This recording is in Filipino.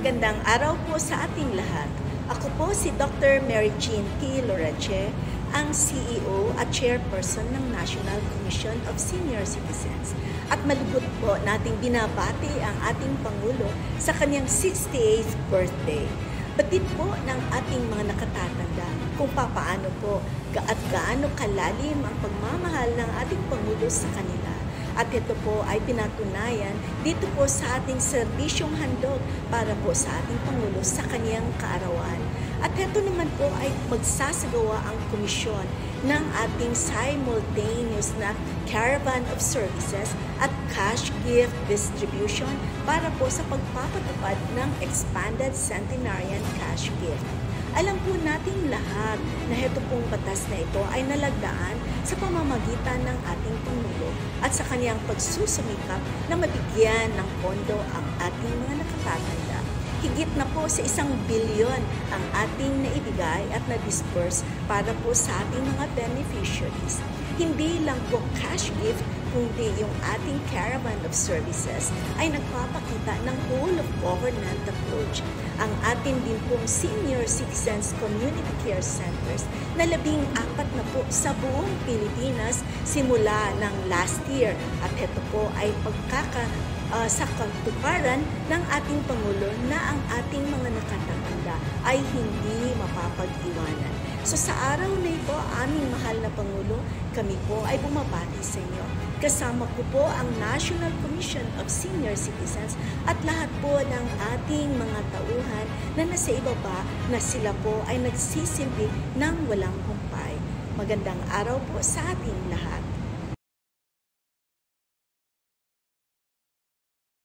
Magandang araw po sa ating lahat. Ako po si Dr. Mary Jean T. Loreche, ang CEO at Chairperson ng National Commission of Senior Citizens. At malugod po nating binabati ang ating Pangulo sa kanyang 68th birthday. Batid po ng ating mga nakatatanda kung papaano po at gaano kalalim ang pagmamahal ng ating Pangulo sa kanila. At ito po ay pinatunayan dito po sa ating serbisyong handog para po sa ating Pangulo sa kaniyang kaarawan. At ito naman po ay magsasagawa ang komisyon ng ating simultaneous na caravan of services at cash gift distribution para po sa pagpapatupad ng expanded centenarian cash gift. Alam po nating lahat na ito pong batas na ito ay nalagdaan sa pamamagitan ng ating Pangulo at sa kaniyang pagsusumikap na mabigyan ng pondo ang ating mga nakatatanda. Higit na po sa 1 bilyon ang ating naibigay at na-disperse para po sa ating mga beneficiaries. Hindi lang po cash gift, kundi yung ating caravan of services ay nagpapakita ng whole of government approach. Ang atin din pong Senior Citizens Community Care Centers na 14 na po sa buong Pilipinas simula ng last year. At ito po ay sa katuparan ng ating Pangulo na ang ating mga nakatatanda ay hindi mapapag-iwanan. So sa araw na ito, aming mahal na Pangulo, kami po ay bumabati sa inyo. Kasama ko po ang National Commission of Senior Citizens at lahat po ng ating mga tauhan na nasa ibaba na sila po ay nagsisilbi ng walang humpay. Magandang araw po sa ating lahat.